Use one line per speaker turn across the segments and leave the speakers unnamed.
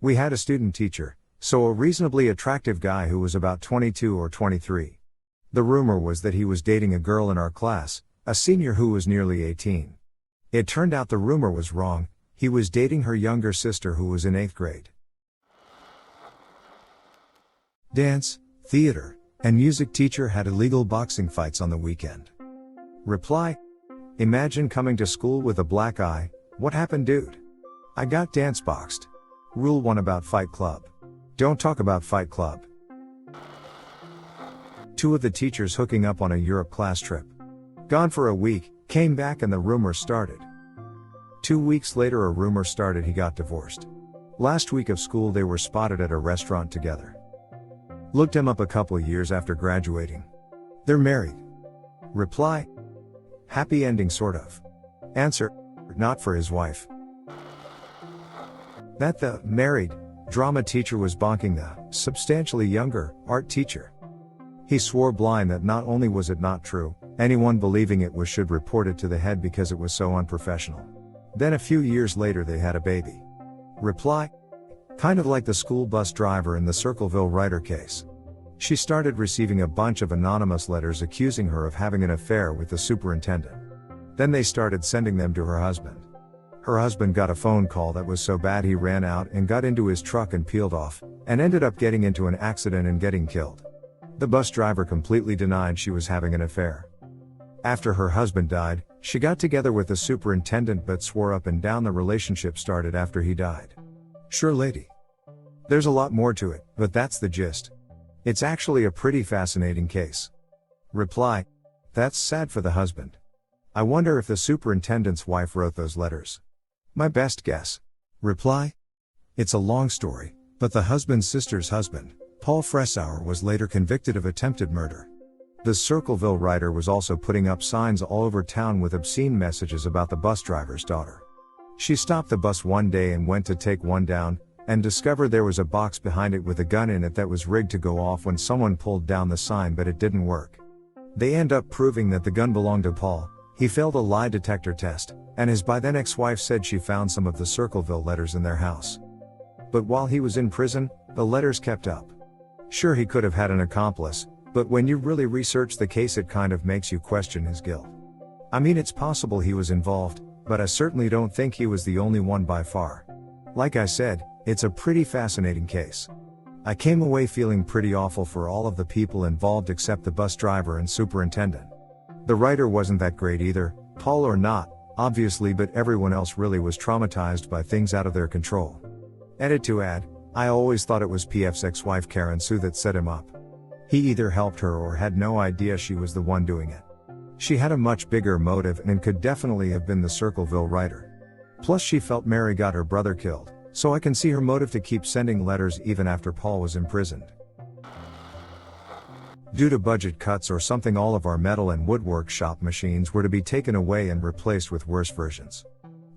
We had a student teacher, so a reasonably attractive guy who was about 22 or 23. The rumor was that he was dating a girl in our class, a senior who was nearly 18. It turned out the rumor was wrong, he was dating her younger sister who was in 8th grade. Dance, theater, and music teacher had illegal boxing fights on the weekend. Reply: imagine coming to school with a black eye. What happened, dude? I got dance boxed. Rule 1 about Fight Club. Don't talk about Fight Club. 2 of the teachers hooking up on a Europe class trip. Gone for a week, came back and the rumor started. 2 weeks later a rumor started he got divorced. Last week of school they were spotted at a restaurant together. Looked him up a couple years after graduating. They're married. Reply: happy ending sort of. Answer: not for his wife. That the married drama teacher was bonking the substantially younger art teacher. He swore blind that not only was it not true, anyone believing it was should report it to the head because it was so unprofessional. Then a few years later they had a baby. Reply: kind of like the school bus driver in the Circleville writer case. She started receiving a bunch of anonymous letters accusing her of having an affair with the superintendent. Then they started sending them to her husband. Her husband got a phone call that was so bad he ran out and got into his truck and peeled off, and ended up getting into an accident and getting killed. The bus driver completely denied she was having an affair. After her husband died, she got together with the superintendent but swore up and down the relationship started after he died. Sure lady. There's a lot more to it, but that's the gist. It's actually a pretty fascinating case. Reply: that's sad for the husband. I wonder if the superintendent's wife wrote those letters. My best guess. Reply: it's a long story, but the husband's sister's husband, Paul Fressauer, was later convicted of attempted murder. The Circleville writer was also putting up signs all over town with obscene messages about the bus driver's daughter. She stopped the bus one day and went to take one down, and discovered there was a box behind it with a gun in it that was rigged to go off when someone pulled down the sign, but it didn't work. They end up proving that the gun belonged to Paul. He failed a lie detector test, and his by then ex-wife said she found some of the Circleville letters in their house. But while he was in prison, the letters kept up. Sure, he could have had an accomplice, but when you really research the case it kind of makes you question his guilt. I mean, it's possible he was involved, but I certainly don't think he was the only one by far. Like I said, it's a pretty fascinating case. I came away feeling pretty awful for all of the people involved except the bus driver and superintendent. The writer wasn't that great either, Paul or not, obviously, but everyone else really was traumatized by things out of their control. Edit to add, I always thought it was PF's ex-wife Karen Sue that set him up. He either helped her or had no idea she was the one doing it. She had a much bigger motive and could definitely have been the Circleville writer. Plus she felt Mary got her brother killed, so I can see her motive to keep sending letters even after Paul was imprisoned. Due to budget cuts or something, all of our metal and woodwork shop machines were to be taken away and replaced with worse versions.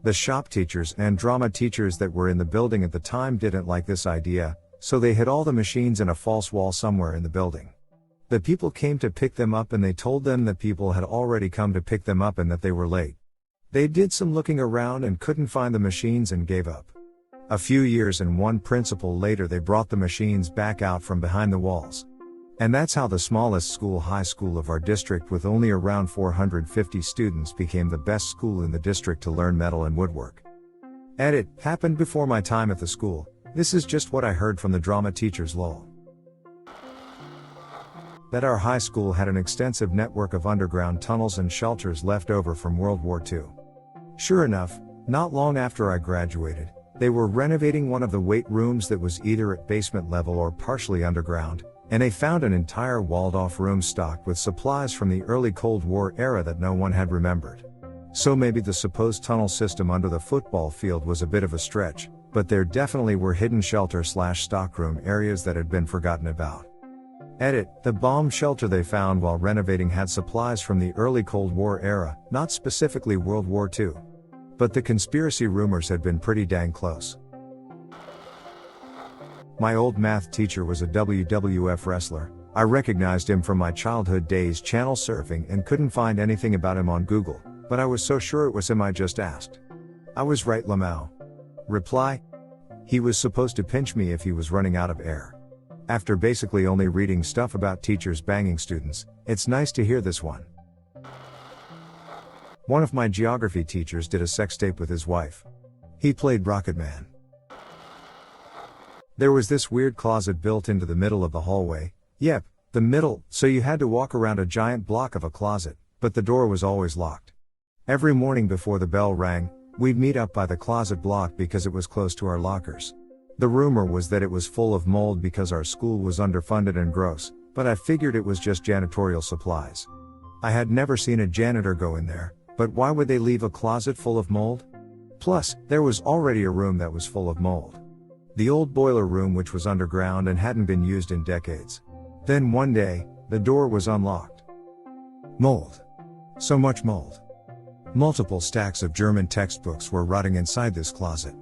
The shop teachers and drama teachers that were in the building at the time didn't like this idea, so they hid all the machines in a false wall somewhere in the building. The people came to pick them up and they told them that people had already come to pick them up and that they were late. They did some looking around and couldn't find the machines and gave up. A few years and one principal later they brought the machines back out from behind the walls. And that's how the smallest school, high school of our district with only around 450 students, became the best school in the district to learn metal and woodwork. Edit, happened before my time at the school. This is just what I heard from the drama teachers lol. That our high school had an extensive network of underground tunnels and shelters left over from World War II. Sure enough, not long after I graduated, they were renovating one of the weight rooms that was either at basement level or partially underground, and they found an entire walled-off room stocked with supplies from the early Cold War era that no one had remembered. So maybe the supposed tunnel system under the football field was a bit of a stretch, but there definitely were hidden shelter/stockroom areas that had been forgotten about. Edit, the bomb shelter they found while renovating had supplies from the early Cold War era, not specifically World War II. But the conspiracy rumors had been pretty dang close. My old math teacher was a WWF wrestler. I recognized him from my childhood days channel surfing and couldn't find anything about him on Google, but I was so sure it was him I just asked. I was right, Lamau. Reply: He was supposed to pinch me if he was running out of air. After basically only reading stuff about teachers banging students, it's nice to hear this one. One of my geography teachers did a sex tape with his wife. He played Rocket Man. There was this weird closet built into the middle of the hallway. Yep, the middle, so you had to walk around a giant block of a closet, but the door was always locked. Every morning before the bell rang, we'd meet up by the closet block because it was close to our lockers. The rumor was that it was full of mold because our school was underfunded and gross, but I figured it was just janitorial supplies. I had never seen a janitor go in there, but why would they leave a closet full of mold? Plus, there was already a room that was full of mold. The old boiler room, which was underground and hadn't been used in decades. Then one day, the door was unlocked. Mold. So much mold. Multiple stacks of German textbooks were rotting inside this closet.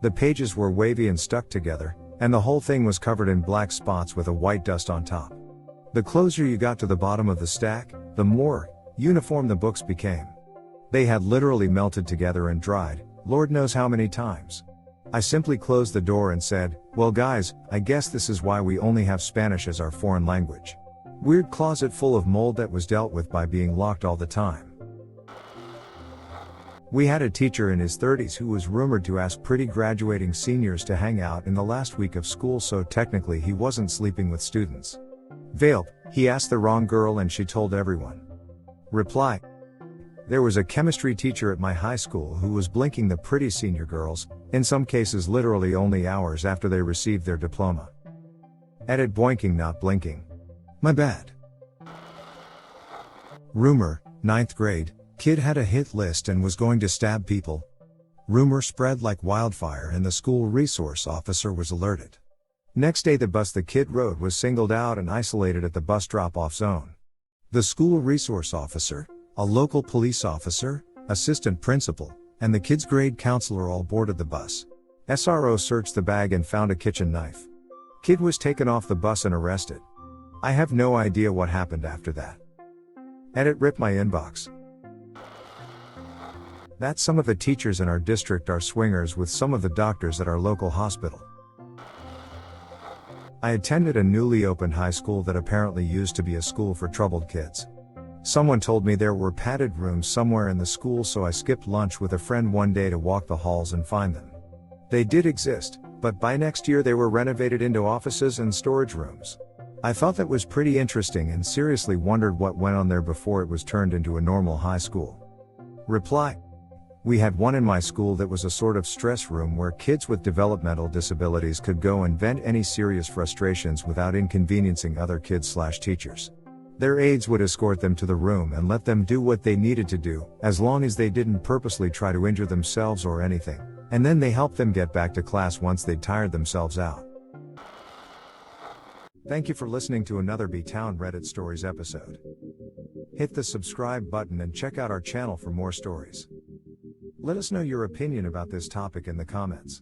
The pages were wavy and stuck together, and the whole thing was covered in black spots with a white dust on top. The closer you got to the bottom of the stack, the more uniform the books became. They had literally melted together and dried, Lord knows how many times. I simply closed the door and said, "Well guys, I guess this is why we only have Spanish as our foreign language." Weird closet full of mold that was dealt with by being locked all the time. We had a teacher in his 30s who was rumored to ask pretty graduating seniors to hang out in the last week of school, so technically he wasn't sleeping with students. Veiled, he asked the wrong girl and she told everyone. Reply. There was a chemistry teacher at my high school who was blinking the pretty senior girls, in some cases literally only hours after they received their diploma. Edit: boinking, not blinking. My bad. Rumor, 9th grade, kid had a hit list and was going to stab people. Rumor spread like wildfire and the school resource officer was alerted. Next day the bus the kid rode was singled out and isolated at the bus drop-off zone. The school resource officer, a local police officer, assistant principal, and the kid's grade counselor all boarded the bus. SRO searched the bag and found a kitchen knife. Kid was taken off the bus and arrested. I have no idea what happened after that. Edit: rip my inbox. That some of the teachers in our district are swingers with some of the doctors at our local hospital. I attended a newly opened high school that apparently used to be a school for troubled kids. Someone told me there were padded rooms somewhere in the school, so I skipped lunch with a friend one day to walk the halls and find them. They did exist, but by next year they were renovated into offices and storage rooms. I thought that was pretty interesting and seriously wondered what went on there before it was turned into a normal high school. Reply. We had one in my school that was a sort of stress room where kids with developmental disabilities could go and vent any serious frustrations without inconveniencing other kids/teachers. Their aides would escort them to the room and let them do what they needed to do, as long as they didn't purposely try to injure themselves or anything, and then they helped them get back to class once they'd tired themselves out. Thank you for listening to another B-Town Reddit Stories episode. Hit the subscribe button and check out our channel for more stories. Let us know your opinion about this topic in the comments.